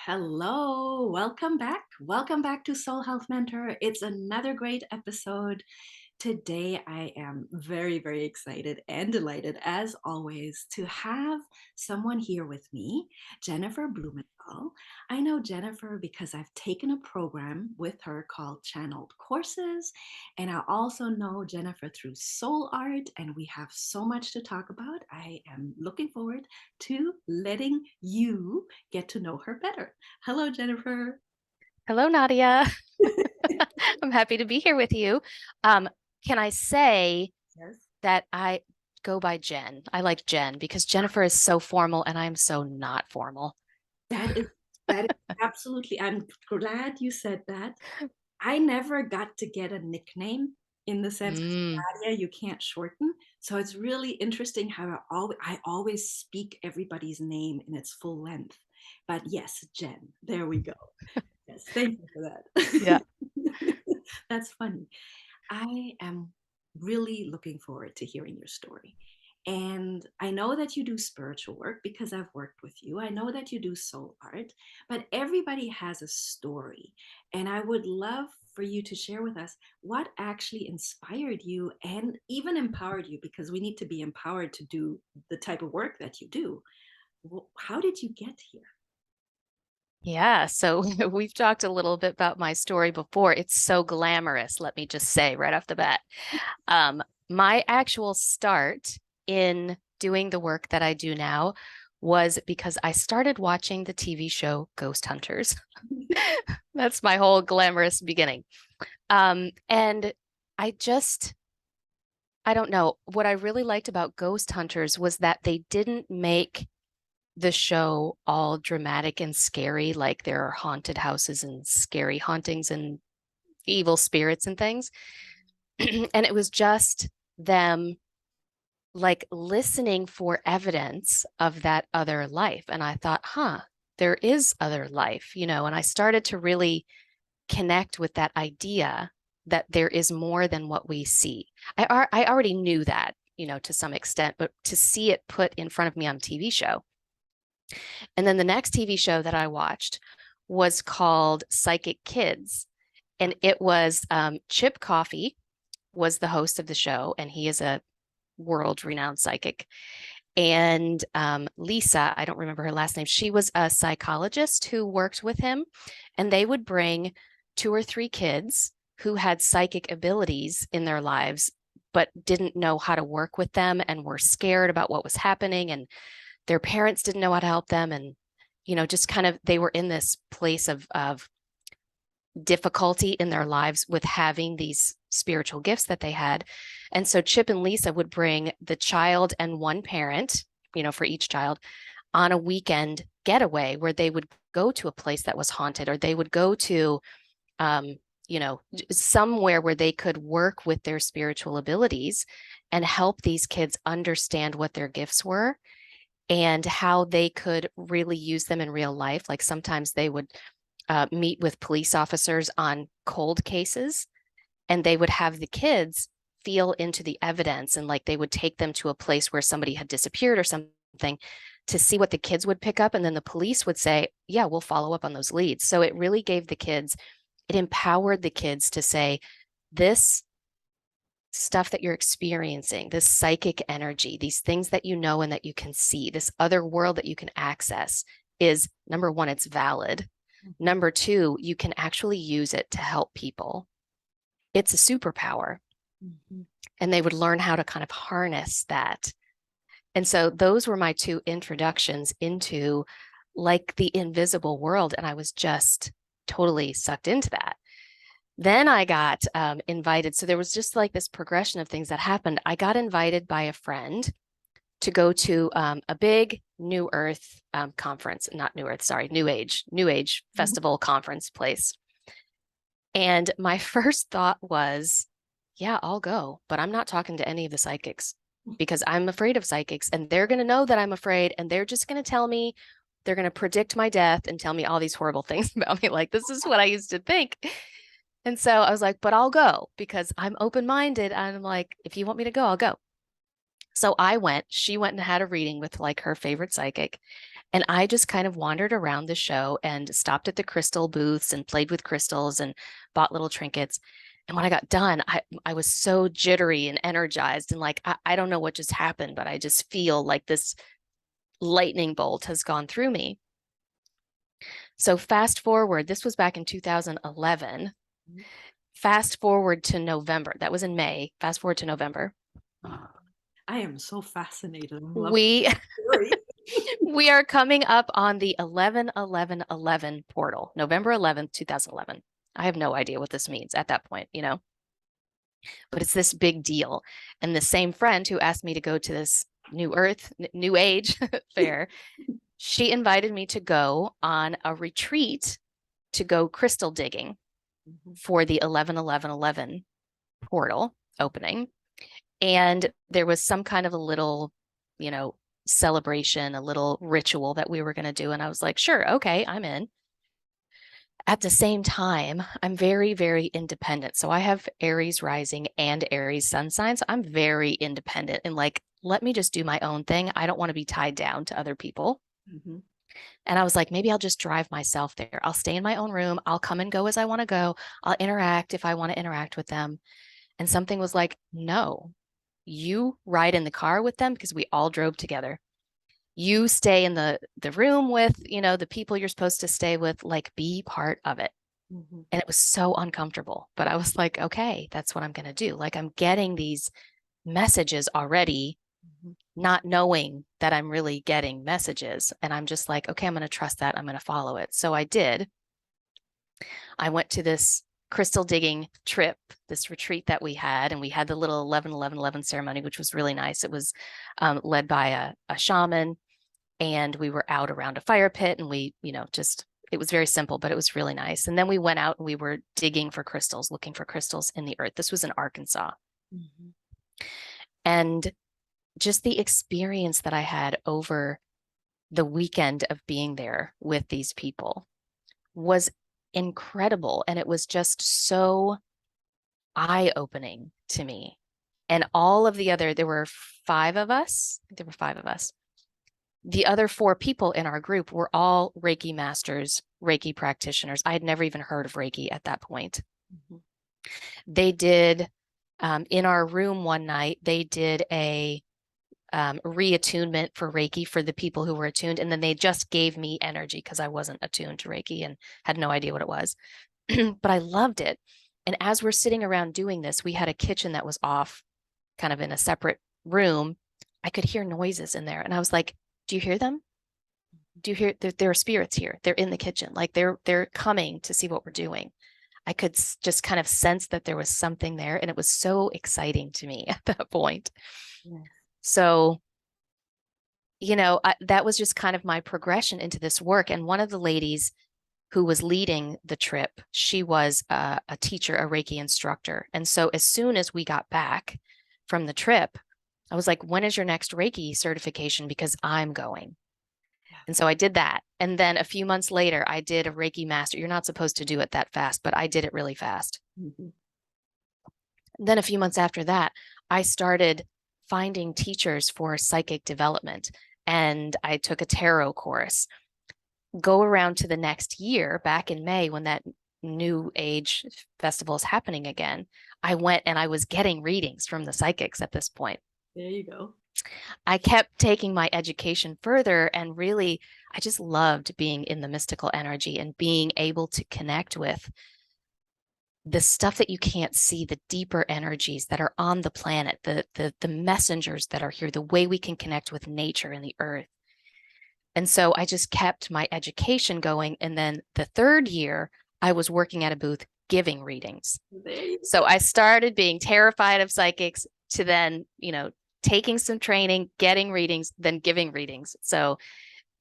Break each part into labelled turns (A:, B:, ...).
A: Hello, welcome back. Welcome back to Soul Health Mentor. It's another great episode. Today, I am very, very excited and delighted, as always, to have someone here with me, Jennifer Blumenthal. I know Jennifer because I've taken a program with her called Channeled Courses, and I also know Jennifer through Soul Art, and we have so much to talk about. I am looking forward to letting you get to know her better. Hello, Jennifer.
B: Hello, Nadia. I'm happy to be here with you. Um, can I say
A: Yes.
B: that I go by Jen? I like Jen because Jennifer is so formal and I'm so not formal.
A: That is that is absolutely. I'm glad you said that. I never got to get a nickname in the sense because
B: Mm.
A: Nadia, you can't shorten. So it's really interesting how I always speak everybody's name in its full length. But yes, Jen, there we go. Yes, thank you for
B: Yeah.
A: that. That's funny. I am really looking forward to hearing your story. And I know that you do spiritual work because I've worked with you. I know that you do soul art, but everybody has a story. And I would love for you to share with us what actually inspired you and even empowered you, because we need to be empowered to do the type of work that you do. How did you get here?
B: Yeah. So we've talked a little bit about my story before. It's so glamorous, let me just say right off the bat. My actual start in doing the work that I do now was because I started watching the TV show Ghost Hunters. That's my whole glamorous beginning. And I just, I don't know. What I really liked about Ghost Hunters was that they didn't make the show all dramatic and scary, like there are haunted houses and scary hauntings and evil spirits and things. And it was just them like listening for evidence of that other life. And I thought, there is other life, and I started to really connect with that idea that there is more than what we see. I already knew that, to some extent, but to see it put in front of me on a TV show. And then the next TV show that I watched was called Psychic Kids. And it was Chip Coffey was the host of the show, and he is a world renowned psychic. And Lisa, I don't remember her last name, she was a psychologist who worked with him. And they would bring two or three kids who had psychic abilities in their lives, but didn't know how to work with them and were scared about what was happening. And their parents didn't know how to help them. And, just kind of they were in this place of difficulty in their lives with having these spiritual gifts that they had. And so Chip and Lisa would bring the child and one parent, for each child on a weekend getaway where they would go to a place that was haunted, or they would go to, um, somewhere where they could work with their spiritual abilities and help these kids understand what their gifts were and how they could really use them in real life. Like sometimes they would meet with police officers on cold cases, and they would have the kids feel into the evidence, and like they would take them to a place where somebody had disappeared or something to see what the kids would pick up. And then the police would say, yeah, we'll follow up on those leads. So it really gave the kids, it empowered the kids to say, this stuff that you're experiencing, this psychic energy, these things that you know and that you can see, this other world that you can access is, number one, it's valid.
A: Mhm.
B: Number two, you can actually use it to help people. It's a superpower.
A: Mhm.
B: And they would learn how to kind of harness that. And so those were my two introductions into like the invisible world. And I was just totally sucked into that. Then I got invited. So there was just like this progression of things that happened. I got invited by a friend to go to a big New Earth conference, not New Earth, sorry, New Age festival conference place. And my first thought was, yeah, I'll go, but I'm not talking to any of the psychics because I'm afraid of psychics and they're going to know that I'm afraid and they're just going to tell me, they're going to predict my death and tell me all these horrible things about me. Like, this is what I used to think. And so I was like, but I'll go because I'm open minded. I'm like, if you want me to go, I'll go. So I went. She went and had a reading with like her favorite psychic. And I just kind of wandered around the show and stopped at the crystal booths and played with crystals and bought little trinkets. And when I got done, I was so jittery and energized and like, I don't know what just happened, but I just feel like this lightning bolt has gone through me. So fast forward, this was back in 2011.
A: Mhm.
B: Fast forward to November. That was in May. Fast forward to November.
A: I am so fascinated. I'm loving
B: We
A: the story.
B: we are coming up on the 11/11/11 portal, November 11th, 2011. I have no idea what this means at that point, but it's this big deal. And the same friend who asked me to go to this New Earth, New Age fair, she invited me to go on a retreat to go crystal digging
A: Mhm,
B: for the 11/11/11 portal opening. And there was some kind of a little, you know, celebration, a little ritual that we were going to do. And I was like, sure, okay, I'm in. At the same time, I'm very, very independent. So I have Aries rising and Aries sun signs. So I'm very independent and like, let me just do my own thing. I don't want to be tied down to other people.
A: mhm,
B: And I was like, maybe I'll just drive myself there. I'll stay in my own room. I'll come and go as I want to go. I'll interact if I want to interact with them. And something was like, no, you ride in the car with them because we all drove together. You stay in the room with, the people you're supposed to stay with, like be part of it.
A: mhm,
B: And it was so uncomfortable, but I was like, okay, that's what I'm going to do. Like I'm getting these messages already,
A: mhm,
B: not knowing that I'm really getting messages. And I'm just like, okay, I'm going to trust that. I'm going to follow it. So I did. I went to this crystal digging trip, this retreat that we had, and we had the little 11/11/11 ceremony, which was really nice. It was led by a shaman, and we were out around a fire pit, and we, just it was very simple, but it was really nice. And then we went out and we were digging for crystals, looking for crystals in the earth. This was in Arkansas.
A: mhm.
B: And just the experience that I had over the weekend of being there with these people was incredible. And it was just so eye-opening to me. And all of the other, there were five of us. I think there were five of us. The other four people in our group were all Reiki masters, Reiki practitioners. I had never even heard of Reiki at that point.
A: Mhm.
B: They did, in our room one night, they did a reattunement for Reiki for the people who were attuned. And then they just gave me energy because I wasn't attuned to Reiki and had no idea what it was. But I loved it. And as we're sitting around doing this, we had a kitchen that was off, kind of in a separate room. I could hear noises in there. And I was like, do you hear them? Do you hear there are spirits here? They're in the kitchen. Like they're coming to see what we're doing. I could just kind of sense that there was something there. And it was so exciting to me at that point.
A: Yes.
B: So, that was just kind of my progression into this work. And one of the ladies who was leading the trip, she was a teacher, a Reiki instructor. And so as soon as we got back from the trip, I was like, when is your next Reiki certification? Because I'm going.
A: Yeah.
B: And so I did that. And then a few months later, I did a Reiki master. You're not supposed to do it that fast, but I did it really fast.
A: Mhm,
B: And then a few months after that, I started finding teachers for psychic development. And I took a tarot course. Go around to the next year, back in May, when that New Age festival is happening again, I went and I was getting readings from the psychics at this point.
A: there you go.
B: I kept taking my education further, and really, I just loved being in the mystical energy and being able to connect with the stuff that you can't see, the deeper energies that are on the planet, the messengers that are here, the way we can connect with nature and the earth. And so I just kept my education going. And then the third year, I was working at a booth giving readings.
A: There you
B: So I started being terrified of psychics to then, taking some training, getting readings, then giving readings. So,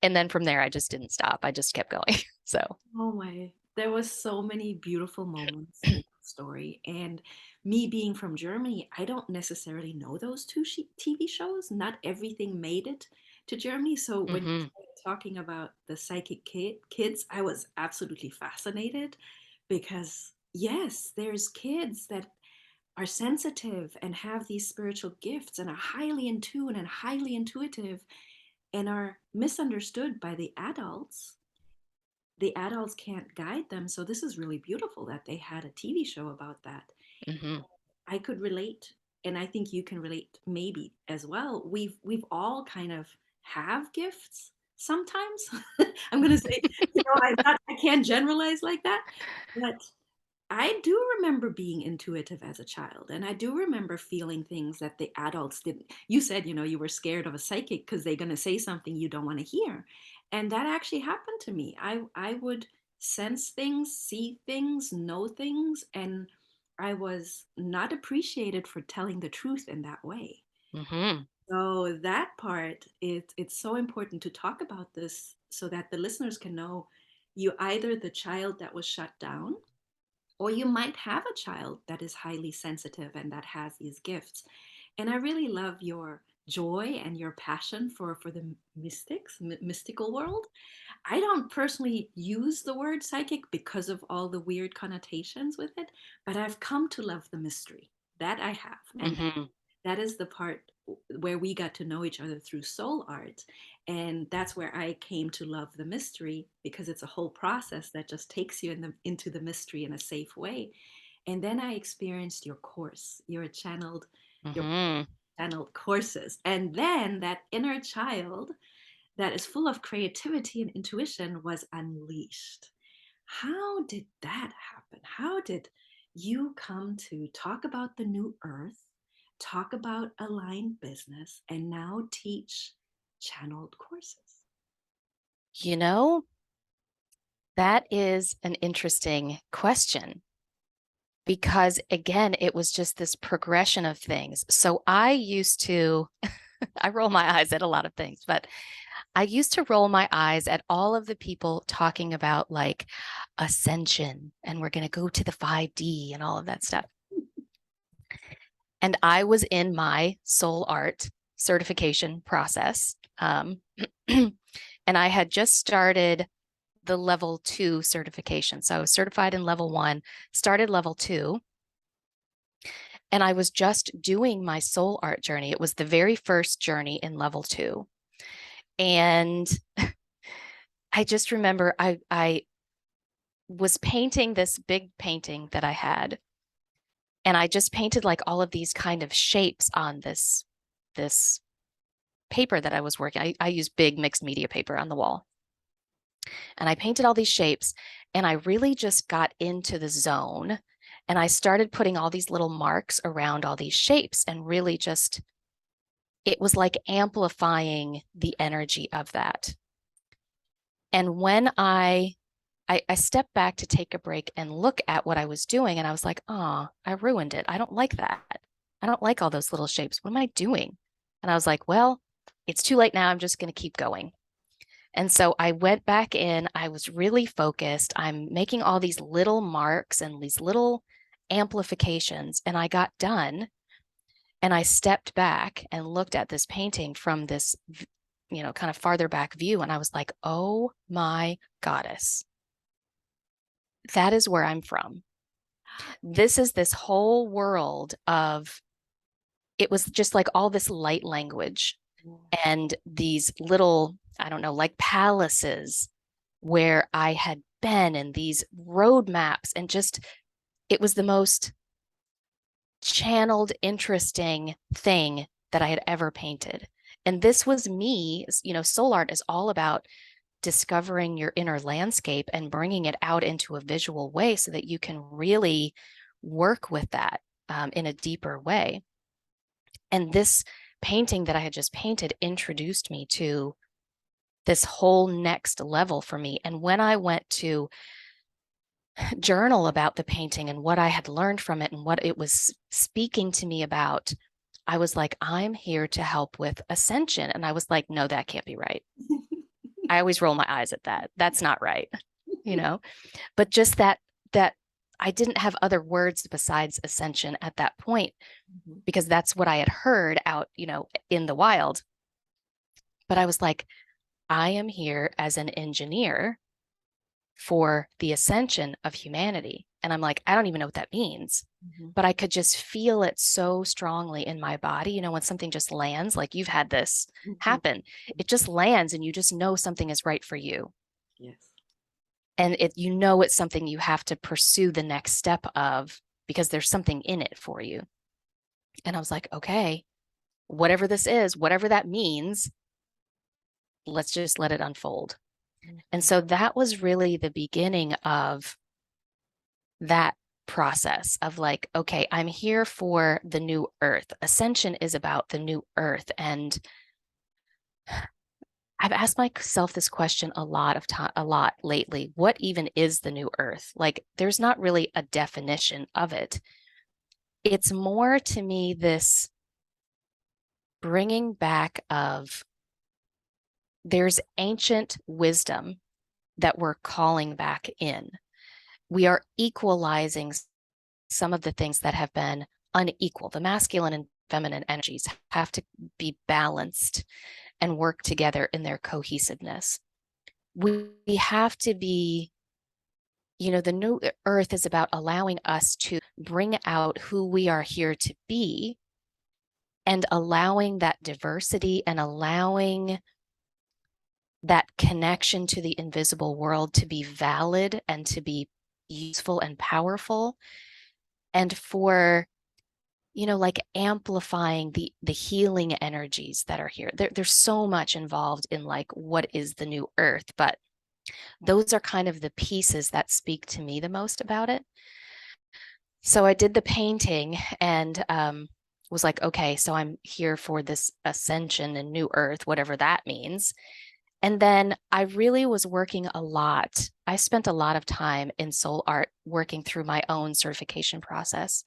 B: and then from there, I just didn't stop. I just kept going. So,
A: Oh my, there was so many beautiful moments in that story. And me being from Germany, I don't necessarily know those two TV shows. Not everything made it to Germany. So when you
B: mm-hmm,
A: started talking about the psychic kids, I was absolutely fascinated because yes, there's kids that are sensitive and have these spiritual gifts and are highly in tune and highly intuitive. and are misunderstood by the adults. The adults can't guide them. So this is really beautiful that they had a TV show about that.
B: Hmm.
A: I could relate, and I think you can relate maybe as well. We've all kind of have gifts sometimes. I'm gonna say, I can't generalize like that, but I do remember being intuitive as a child, and I do remember feeling things that the adults didn't. You said, you were scared of a psychic because they're going to say something you don't want to hear. And that actually happened to me. I would sense things, see things, know things, and I was not appreciated for telling the truth in that way.
B: Hmm.
A: So that part, it's so important to talk about this so that the listeners can know you either the child that was shut down, or you might have a child that is highly sensitive and that has these gifts. And I really love your joy and your passion for the mystical world. I don't personally use the word psychic because of all the weird connotations with it, but I've come to love the mystery. That I have. And
B: Hmm.
A: that is the part where we got to know each other through soul art. And that's where I came to love the mystery, because it's a whole process that just takes you into the mystery in a safe way. And then I experienced your course, your
B: Hmm.
A: channeled courses. And then that inner child that is full of creativity and intuition was unleashed. How did that happen? How did you come to talk about the new earth, talk about aligned business, and now teach channeled courses?
B: You know, that is an interesting question because, again, it was just this progression of things. So I used to, I roll my eyes at a lot of things, but I used to roll my eyes at all of the people talking about like ascension and we're going to go to the 5D and all of that stuff. And I was in my soul art certification process. And I had just started the level 2 certification. So I was certified in level 1, started level 2, and I was just doing my soul art journey. It was the very first journey in level 2. And I just remember I was painting this big painting that I had, and I just painted like all of these kind of shapes on this paper that I was working. I use big mixed media paper on the wall. And I painted all these shapes, and I really just got into the zone, and I started putting all these little marks around all these shapes, and really just it was like amplifying the energy of that. And when I stepped back to take a break and look at what I was doing, and I was like, oh, I ruined it. I don't like that. I don't like all those little shapes. What am I doing? And I was like, well, it's too late now. I'm just going to keep going. And so I went back in. I was really focused. I'm making all these little marks and these little amplifications. And I got done. And I stepped back and looked at this painting from this, kind of farther back view. And I was like, oh my goddess, that is where I'm from. This is this whole world of, it was just like all this light language and these little, I don't know, like palaces where I had been and these roadmaps, and just, it was the most channeled, interesting thing that I had ever painted. And this was me, soul art is all about discovering your inner landscape and bringing it out into a visual way so that you can really work with that in a deeper way. And this painting that I had just painted introduced me to this whole next level for me. And when I went to journal about the painting and what I had learned from it and what it was speaking to me about, I was like, I'm here to help with ascension. And I was like, no, that can't be right. I always roll my eyes at that. That's not right, you know? But just that I didn't have other words besides ascension at that point,
A: Mhm.
B: because that's what I had heard out, in the wild. But I was like, I am here as an engineer for the ascension of humanity. And I'm like, I don't even know what that means.
A: Mhm.
B: But I could just feel it so strongly in my body. You know, when something just lands, like you've had this
A: Mhm.
B: happen, it just lands and you just know something is right for you.
A: Yes.
B: And you know it's something you have to pursue the next step of because there's something in it for you. And I was like, okay, whatever this is, whatever that means, let's just let it unfold. And
A: Mhm.
B: so that was really the beginning of that process of like, okay, I'm here for the new earth. Ascension is about the new earth. And I've asked myself this question a lot of time, a lot lately. What even is the new earth? Like, there's not really a definition of it. It's more to me this bringing back of there's ancient wisdom that we're calling back in. We are equalizing some of the things that have been unequal. The masculine and feminine energies have to be balanced and work together in their cohesiveness. We have to be, you know, the new earth is about allowing us to bring out who we are here to be and allowing that diversity and allowing that connection to the invisible world to be valid and to be useful and powerful and for like amplifying the healing energies that are here. There's so much involved in like what is the new earth, but those are kind of the pieces that speak to me the most about it. So I did the painting and was like, okay, so I'm here for this ascension and new earth, whatever that means. And then I really was working a lot. I spent a lot of time in soul art working through my own certification process.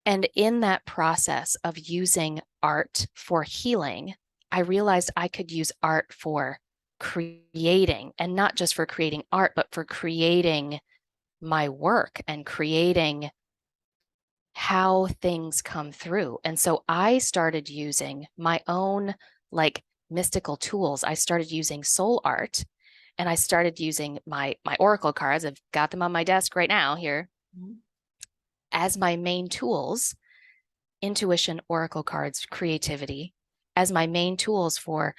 B: And in that process of using art for healing, I realized I could use art for creating, and not just for creating art, but for creating my work and creating how things come through. And so I started using my own like mystical tools. I started using soul art and I started using my oracle cards. I've got them on my desk right now here
A: Mhm.
B: as my main tools, intuition, oracle cards, creativity as my main tools for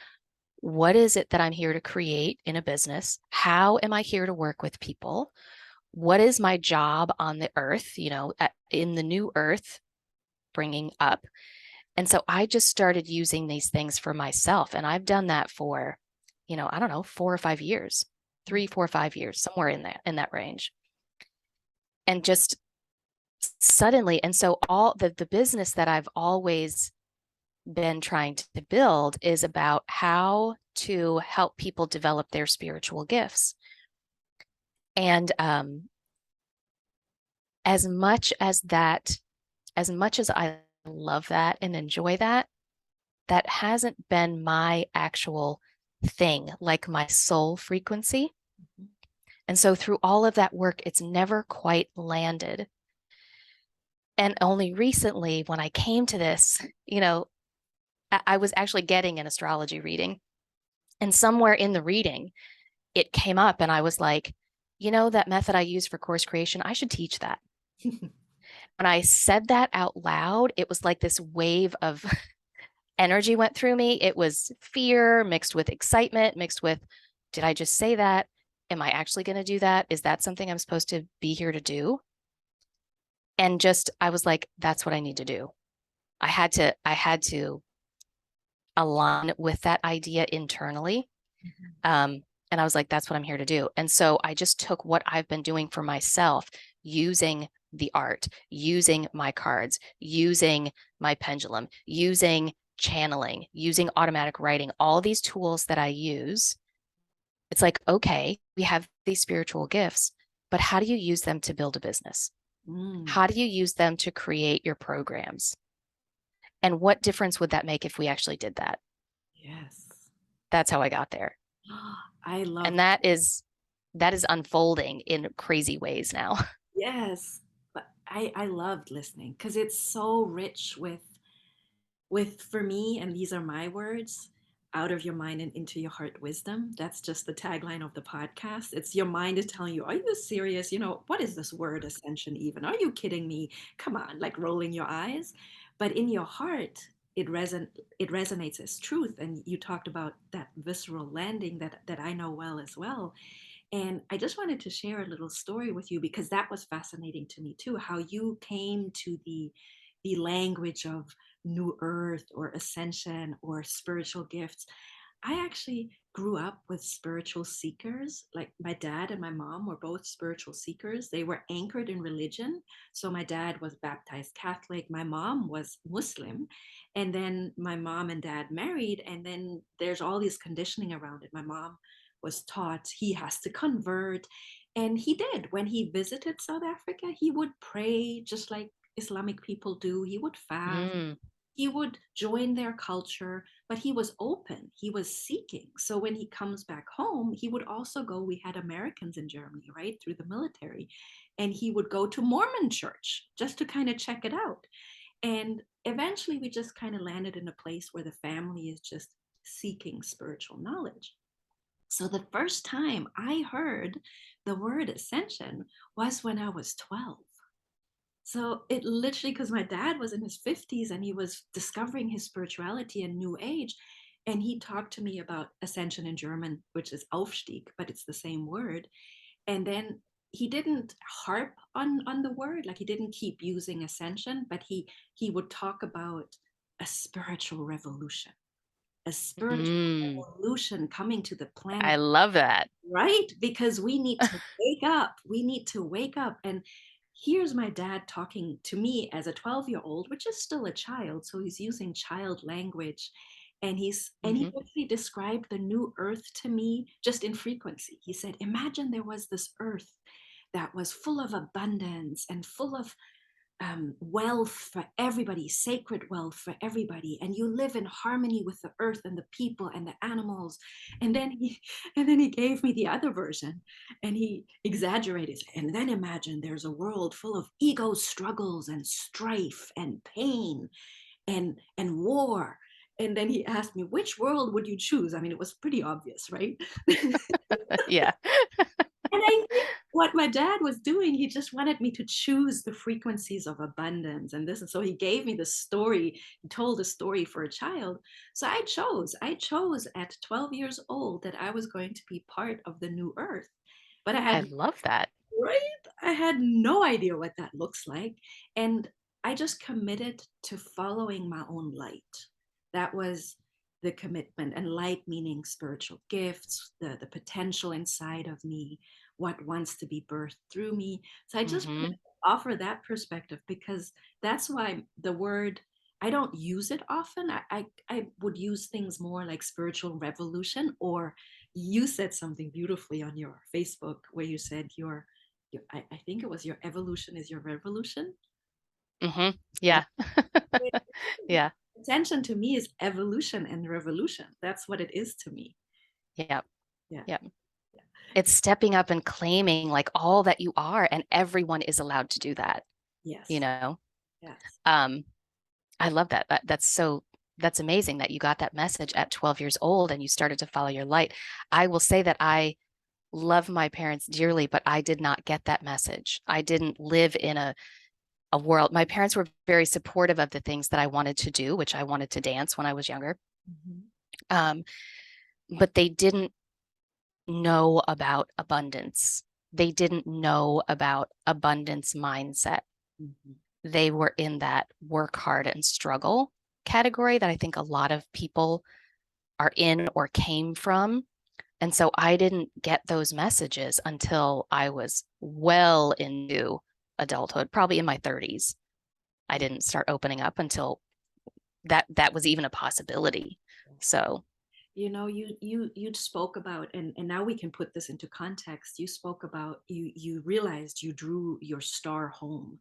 B: what is it that I'm here to create in a business? How am I here to work with people? What is my job on the earth, in the new earth, bringing up? And so I just started using these things for myself. And I've done that for, I don't know, 4 or 5 years, 3, 4, 5 years, somewhere in that range. And just suddenly, and so all the business that I've always been trying to build is about how to help people develop their spiritual gifts. And as much as that, as much as I love that and enjoy that, that hasn't been my actual thing, like my soul frequency.
A: Mhm.
B: And so through all of that work, it's never quite landed. And only recently, when I came to this, I was actually getting an astrology reading. And somewhere in the reading, it came up, and I was like, that method I use for course creation, I should teach that. When I said that out loud, it was like this wave of energy went through me. It was fear mixed with excitement, mixed with, did I just say that? Am I actually going to do that? Is that something I'm supposed to be here to do? And just, I was like, that's what I need to do. I had to align with that idea internally.
A: Mhm.
B: And I was like, that's what I'm here to do. And so I just took what I've been doing for myself, using the art, using my cards, using my pendulum, using channeling, using automatic writing, all these tools that I use. It's like, okay, we have these spiritual gifts, but how do you use them to build a business?
A: Mm.
B: How do you use them to create your programs? And what difference would that make if we actually did that?
A: Yes.
B: That's how I got there.
A: I love.
B: And that is unfolding in crazy ways now.
A: Yes. But I loved listening because it's so rich with for me, and these are my words, out of your mind and into your heart wisdom. That's just the tagline of the podcast. It's your mind is telling you, are you serious? What is this word ascension even? Are you kidding me? Come on, like rolling your eyes. But in your heart, it resonates as truth. And you talked about that visceral landing that I know well as well. And I just wanted to share a little story with you because that was fascinating to me too, how you came to the language of new earth or ascension or spiritual gifts. I actually grew up with spiritual seekers. Like my dad and my mom were both spiritual seekers. They were anchored in religion. So my dad was baptized Catholic, my mom was Muslim. And then my mom and dad married. And then there's all this conditioning around it. My mom was taught he has to convert. And he did. When he visited South Africa, he would pray just like Islamic people do. He would fast,
B: Mm,
A: he would join their culture, but he was open, he was seeking. So when he comes back home, he would also go, we had Americans in Germany, right, through the military, and he would go to Mormon church just to kind of check it out. And eventually we just kind of landed in a place where the family is just seeking spiritual knowledge. So the first time I heard the word ascension was when I was 12. So it literally, because my dad was in his 50s and he was discovering his spirituality and new age. And he talked to me about ascension in German, which is Aufstieg, but it's the same word. And then he didn't harp on the word, like he didn't keep using ascension, but he would talk about a spiritual revolution, a spiritual
B: mm.
A: revolution coming to the
B: I
A: planet,
B: love that.
A: right? Because we need to wake up. We need to wake up. And here's my dad talking to me as a 12-year-old, which is still a child. So he's using child language. And he
B: Hmm.
A: actually described the new earth to me just in frequency. He said, imagine there was this earth that was full of abundance and full of wealth for everybody, sacred wealth for everybody, and you live in harmony with the earth and the people and the animals. And then he, and then he gave me the other version, and he exaggerated. And then imagine there's a world full of ego struggles and strife and pain and war. And then he asked me, which world would you choose? I mean, it was pretty obvious, right?
B: Yeah.
A: And I think what my dad was doing, he just wanted me to choose the frequencies of abundance. And this, and so he gave me the story, he told a story for a child. So I chose at 12 years old that I was going to be part of the new earth. But I
B: I
A: had,
B: love that.
A: right? I had no idea what that looks like. And I just committed to following my own light. That was the commitment, and light meaning spiritual gifts, the potential inside of me, what wants to be birthed through me. So I just wanted
B: Hmm.
A: to offer that perspective because that's why the word, I don't use it often. I would use things more like spiritual revolution, or you said something beautifully on your Facebook where you said I think it was your evolution is your revolution.
B: Hmm.
A: Yeah.
B: Yeah. Yeah.
A: Attention to me is evolution and revolution. That's what it is to me.
B: Yeah.
A: Yeah.
B: Yeah.
A: Yeah.
B: It's stepping up and claiming like all that you are, and everyone is allowed to do that, you
A: Yes.
B: know?
A: Yes.
B: Um, I love that. That's amazing that you got that message at 12 years old and you started to follow your light. I will say that I love my parents dearly, but I did not get that message. I didn't live in a world. My parents were very supportive of the things that I wanted to do, which I wanted to dance when I was younger.
A: Mhm.
B: Um, but they didn't know about abundance. They didn't know about abundance mindset.
A: Mhm.
B: They were in that work hard and struggle category that I think a lot of people are in or came from. And so I didn't get those messages until I was well into adulthood, probably in my 30s. I
A: Yeah.
B: didn't start opening up until that was even a possibility. So,
A: You spoke about, and now we can put this into context. You spoke about, you realized you drew your star home.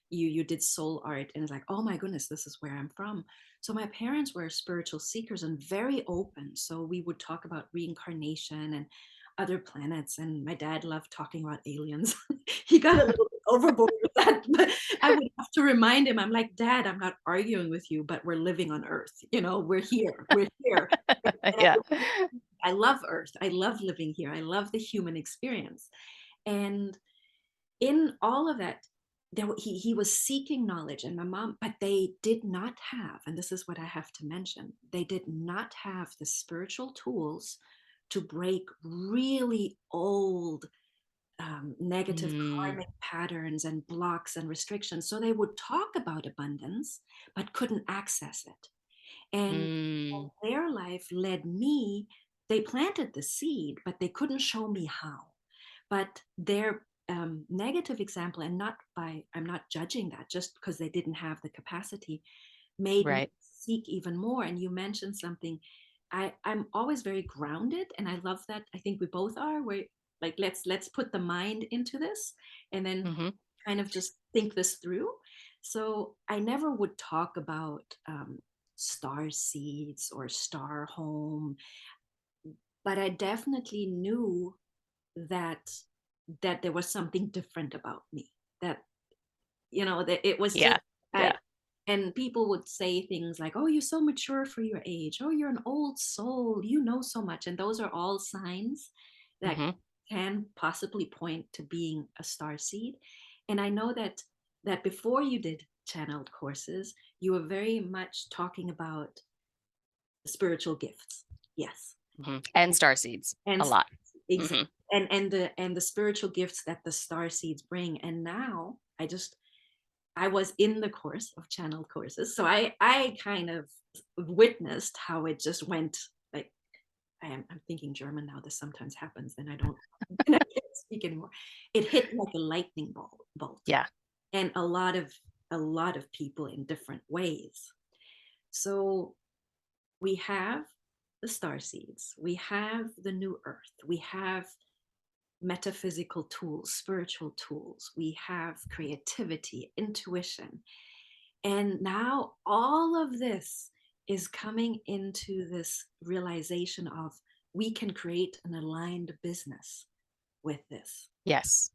A: You did soul art, and it's like, oh my goodness, this is where I'm from. So my parents were spiritual seekers and very open. So we would talk about reincarnation and other planets, and my dad loved talking about aliens. He got a little bit overboard with that, but I would have to remind him, I'm like, Dad, I'm not arguing with you, but we're living on Earth. We're here. We're here. And
B: Yeah.
A: I love Earth. I love living here. I love the human experience. And in all of that, he was seeking knowledge, and my mom, but they did not have, and this is what I have to mention, they did not have the spiritual tools to break really old negative
B: Mm,
A: karmic patterns and blocks and restrictions. So they would talk about abundance, but couldn't access it. And
B: mm,
A: their life led me, they planted the seed, but they couldn't show me how. But their negative example, and not by, I'm not judging that, just because they didn't have the capacity, made me
B: right.
A: seek even more. And you mentioned something. I'm always very grounded, and I love that. I think we both are. We're like, let's put the mind into this, and then
B: Hmm.
A: kind of just think this through. So I never would talk about star seeds or star home, but I definitely knew that there was something different about me. That that it was just
B: Yeah.
A: I
B: Yeah.
A: and people would say things like, "Oh, you're so mature for your age. Oh, you're an old soul. You know so much." And those are all signs that
B: Hmm.
A: can possibly point to being a star seed. And I know that before you did channeled courses, you were very much talking about spiritual gifts. Yes.
B: And star seeds
A: And
B: a lot.
A: exactly.
B: Hmm.
A: And the spiritual gifts that the star seeds bring. And now I was in the course of channeled courses, so I kind of witnessed how it just went. Like, I'm thinking German now. This sometimes happens, and I don't and I can't speak anymore. It hit like a lightning bolt,
B: Yeah.
A: and a lot of people in different ways. So we have the star seeds, we have the new earth, we have metaphysical tools, spiritual tools, we have creativity, intuition. And now all of this is coming into this realization of we can create an aligned business with this.
B: Yes.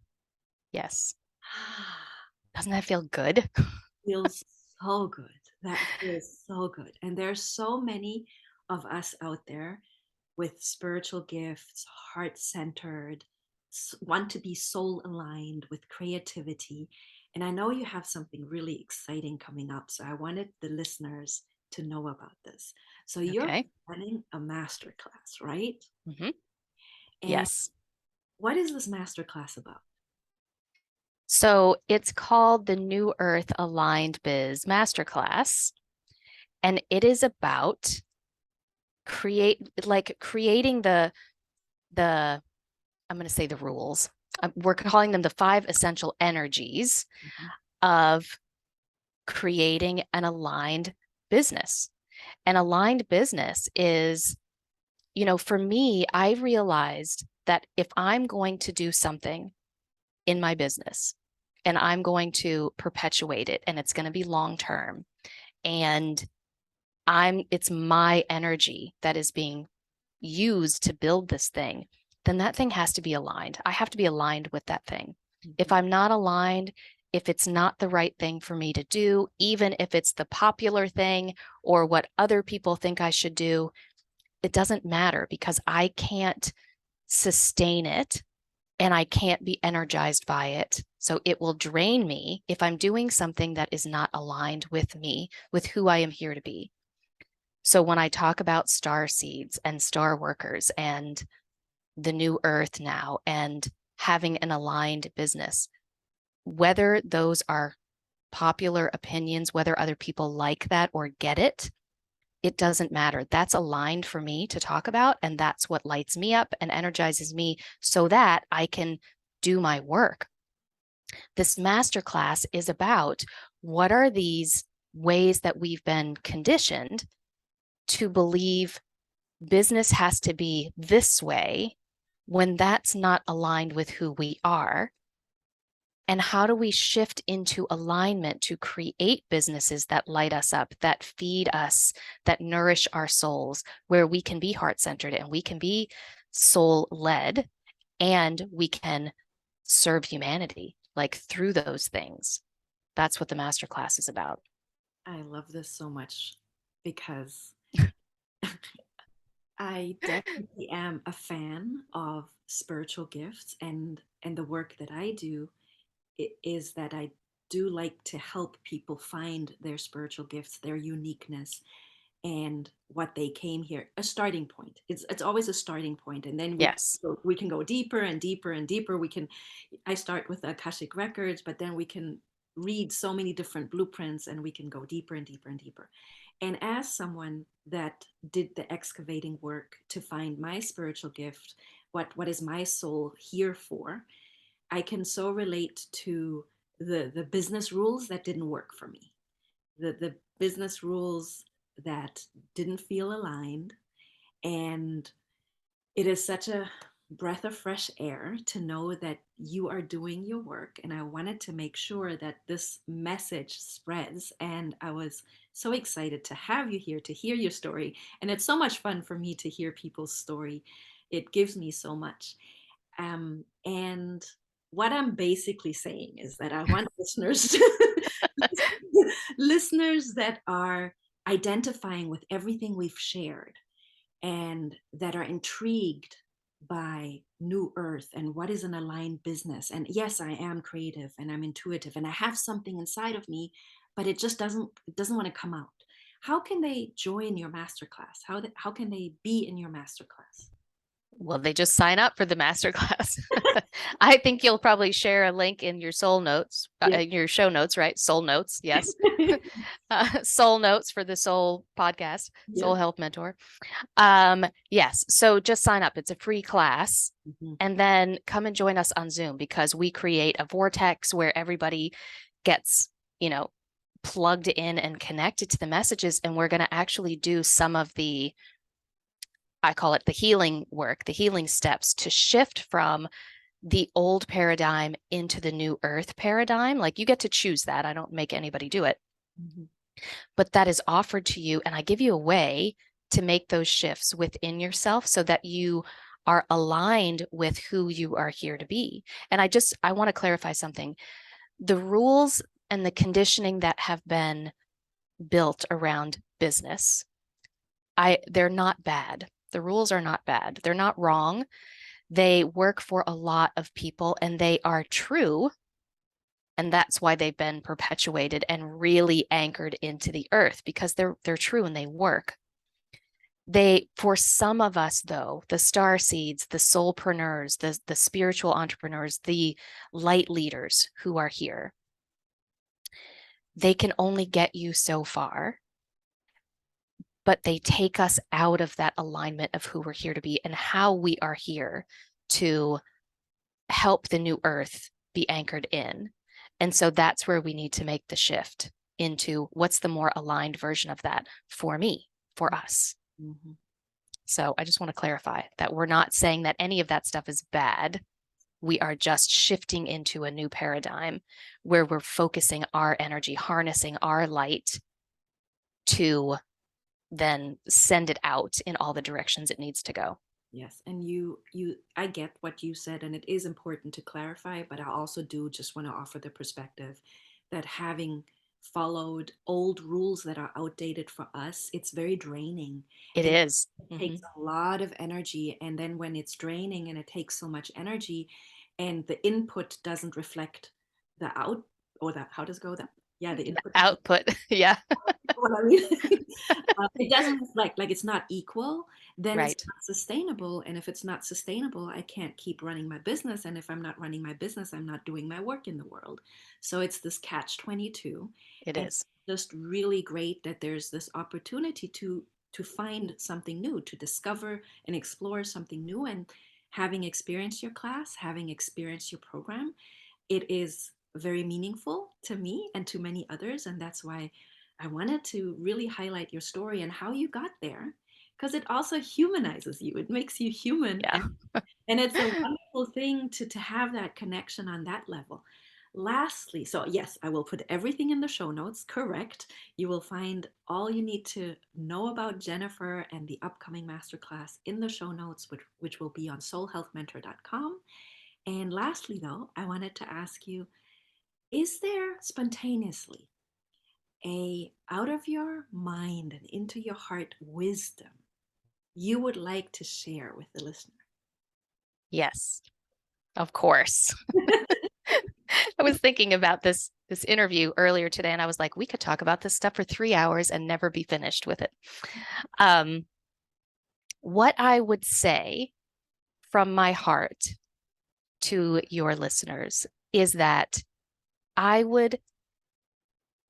B: Yes. Doesn't that feel good?
A: Feels so good. That feels so good. And there's so many of us out there with spiritual gifts, heart centered, want to be soul aligned with creativity. And I know you have something really exciting coming up. So I wanted the listeners to know about this. So you're
B: Okay.
A: planning a masterclass, right?
B: Hmm.
A: And
B: Yes.
A: what is this masterclass about?
B: So it's called the New Earth Aligned Biz Masterclass, and it is about creating the I'm going to say the rules. We're calling them the five essential energies
A: Mhm.
B: of creating an aligned business. An aligned business is, for me, I realized that if I'm going to do something in my business and I'm going to perpetuate it and it's going to be long term and it's my energy that is being used to build this thing, then that thing has to be aligned. I have to be aligned with that thing. If
A: Mhm.
B: I'm not aligned, if it's not the right thing for me to do, even if it's the popular thing or what other people think I should do, it doesn't matter because I can't sustain it and I can't be energized by it. So it will drain me if I'm doing something that is not aligned with me, with who I am here to be. So when I talk about star seeds and star workers and the new earth now and having an aligned business, whether those are popular opinions, whether other people like that or get it, it doesn't matter. That's aligned for me to talk about. And that's what lights me up and energizes me so that I can do my work. This masterclass is about what are these ways that we've been conditioned to believe business has to be this way when that's not aligned with who we are? And how do we shift into alignment to create businesses that light us up, that feed us, that nourish our souls, where we can be heart centered and we can be soul led and we can serve humanity like through those things? That's what the masterclass is about.
A: I love this so much because I definitely am a fan of spiritual gifts, and the work that I do is that I do like to help people find their spiritual gifts, their uniqueness, and what they came here. A starting point. It's always a starting point, and then
B: Yes.
A: we can go deeper and deeper and deeper. We can I start with the Akashic records, but then we can read so many different blueprints, and we can go deeper and deeper and deeper. And as someone that did the excavating work to find my spiritual gift, what is my soul here for, I can so relate to the business rules that didn't work for me. The business rules that didn't feel aligned. And it is such a breath of fresh air to know that you are doing your work. And I wanted to make sure that this message spreads. And I was so excited to have you here to hear your story. And it's so much fun for me to hear people's story. It gives me so much. And what I'm basically saying is that I want listeners listeners that are identifying with everything we've shared and that are intrigued by new earth and what is an aligned business. And yes, I am creative and I'm intuitive and I have something inside of me, but it doesn't want to come out. How can they join your masterclass? How can they be in your masterclass?
B: Well, they just sign up for the masterclass. I think you'll probably share a link in your soul notes,
A: Yeah.
B: your show notes, right? Soul notes, yes. Soul notes for the soul podcast,
A: Yeah.
B: Soul Health Mentor. Yes. So just sign up. It's a free class.
A: Mhm.
B: And then come and join us on Zoom because we create a vortex where everybody gets, you know, plugged in and connected to the messages. And we're going to actually do some of the, I call it the healing work, the healing steps to shift from the old paradigm into the new earth paradigm. Like you get to choose that. I don't make anybody do it,
A: Mhm.
B: but that is offered to you. And I give you a way to make those shifts within yourself so that you are aligned with who you are here to be. And I want to clarify something. The rules and the conditioning that have been built around business, they're not bad. The rules are not bad. They're not wrong. They work for a lot of people and they are true. And that's why they've been perpetuated and really anchored into the earth because they're true and they work. They, for some of us though, the star seeds, the soulpreneurs, the spiritual entrepreneurs, the light leaders who are here, they can only get you so far, but they take us out of that alignment of who we're here to be and how we are here to help the new earth be anchored in. And so that's where we need to make the shift into what's the more aligned version of that for me, for us.
A: Mhm.
B: So I just want to clarify that we're not saying that any of that stuff is bad. We are just shifting into a new paradigm where we're focusing our energy, harnessing our light to then send it out in all the directions it needs to go.
A: Yes, and I get what you said, and it is important to clarify, but I also do just want to offer the perspective that having followed old rules that are outdated for us, it's very draining
B: It
A: and
B: is.
A: it
B: Mm-hmm.
A: takes a lot of energy. And then when it's draining and it takes so much energy and the input doesn't reflect the out or the how does it go that yeah, the
B: The
A: input doesn't
B: output. Yeah.
A: what I mean. It doesn't reflect like it's not equal, then it's
B: Right.
A: not sustainable. And if it's not sustainable, I can't keep running my business. And if I'm not running my business, I'm not doing my work in the world. So it's this catch 22.
B: It
A: And
B: is.
A: just really great that there's this opportunity to find something new, to discover and explore something new. And having experienced your class, having experienced your program, it is very meaningful to me and to many others. And that's why I wanted to really highlight your story and how you got there, because it also humanizes you. It makes you human.
B: Yeah.
A: And it's a wonderful thing to have that connection on that level. Lastly, so yes, I will put everything in the show notes, correct. You will find all you need to know about Jennifer and the upcoming masterclass in the show notes, which will be on soulhealthmentor.com. And lastly, though, I wanted to ask you, is there spontaneously a out of your mind and into your heart wisdom you would like to share with the listener?
B: Yes, of course. I was thinking about this interview earlier today, and I was like, we could talk about this stuff for 3 hours and never be finished with it. Um, what I would say from my heart to your listeners is that I would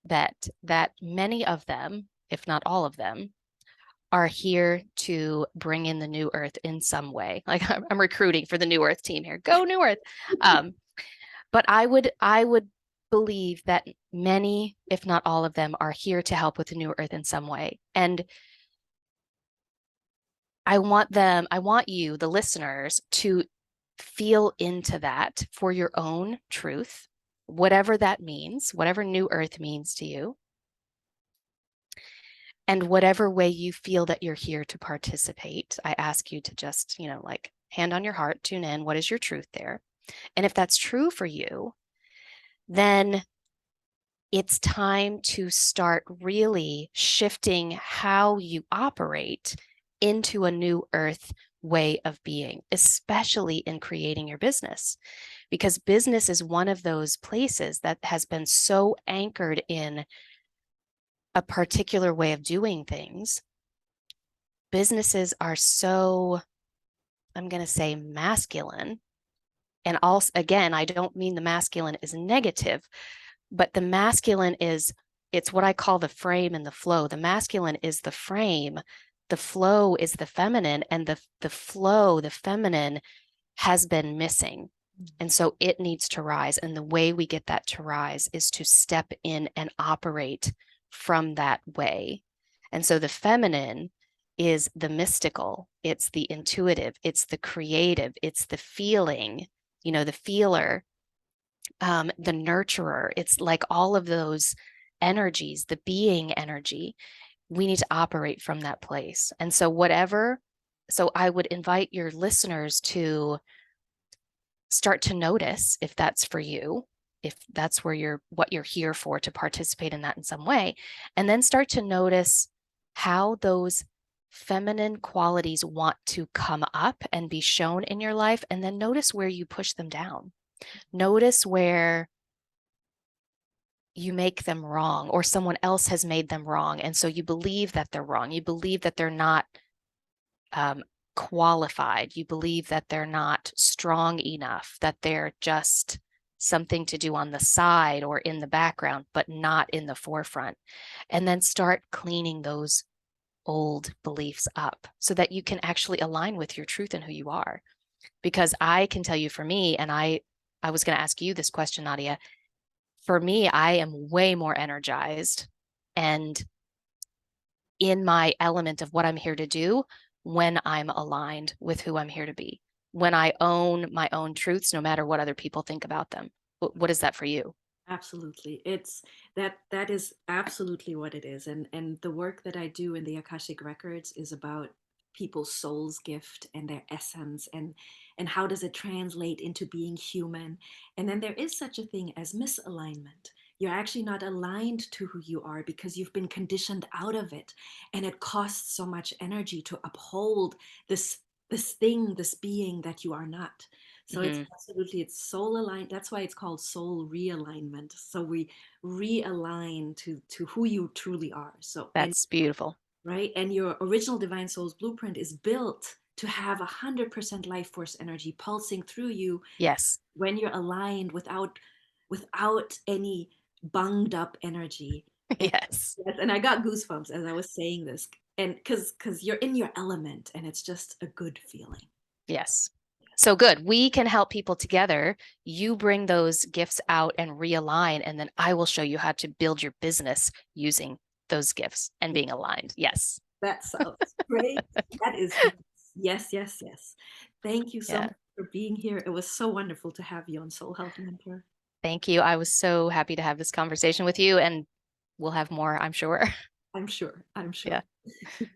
B: bet that many of them, if not all of them, are here to bring in the new earth in some way. Like I'm recruiting for the new earth team here. Go new earth. Um, but I would believe that many, if not all of them, are here to help with the new earth in some way. And I want you, the listeners, to feel into that for your own truth, whatever that means, whatever new earth means to you, and whatever way you feel that you're here to participate. I ask you to just, like hand on your heart, tune in. What is your truth there? And if that's true for you, then it's time to start really shifting how you operate into a new earth way of being, especially in creating your business. Because business is one of those places that has been so anchored in a particular way of doing things. Businesses are so, I'm going to say, masculine. And also, again, I don't mean the masculine is negative, but the masculine is, it's what I call the frame and the flow. The masculine is the frame, the flow is the feminine, and the flow, the feminine, has been missing. And so it needs to rise. And the way we get that to rise is to step in and operate from that way. And so the feminine is the mystical, it's the intuitive, it's the creative, it's the feeling, the feeler, the nurturer. It's like all of those energies, the being energy. We need to operate from that place. And so I would invite your listeners to start to notice if that's for you, if that's what you're here for, to participate in that in some way, and then start to notice how those feminine qualities want to come up and be shown in your life, and then notice where you push them down. Notice where you make them wrong, or someone else has made them wrong, and so you believe that they're wrong. You believe that they're not qualified. You believe that they're not strong enough, that they're just something to do on the side or in the background, but not in the forefront. And then start cleaning those old beliefs up so that you can actually align with your truth and who you are. Because I can tell you, for me, and I was going to ask you this question, Nadia. For me, I am way more energized and in my element of what I'm here to do when I'm aligned with who I'm here to be, when I own my own truths, no matter what other people think about them. What is that for you?
A: Absolutely. It's that is absolutely what it is. And the work that I do in the Akashic Records is about people's soul's gift and their essence, and how does it translate into being human. And then there is such a thing as misalignment. You're actually not aligned to who you are because you've been conditioned out of it. And it costs so much energy to uphold this thing, this being that you are not. So it's
B: Mm-hmm.
A: absolutely, it's soul aligned. That's why it's called soul realignment. So we realign to who you truly are. So, and
B: That's beautiful.
A: right, and your original divine soul's blueprint is built to have 100% life force energy pulsing through you
B: Yes.
A: when you're aligned, without any bunged up energy. And
B: Yes.
A: yes, and I got goosebumps as I was saying this, and because you're in your element, and it's just a good feeling.
B: Yes. So good. We can help people together. You bring those gifts out and realign, and then I will show you how to build your business using those gifts and being aligned. Yes.
A: That sounds great. That is yes, yes, yes. Thank you so
B: Yeah.
A: much for being here. It was so wonderful to have you on Soul Health Mentor.
B: Thank you. I was so happy to have this conversation with you, and we'll have more, I'm sure.
A: I'm sure. I'm sure.
B: Yeah.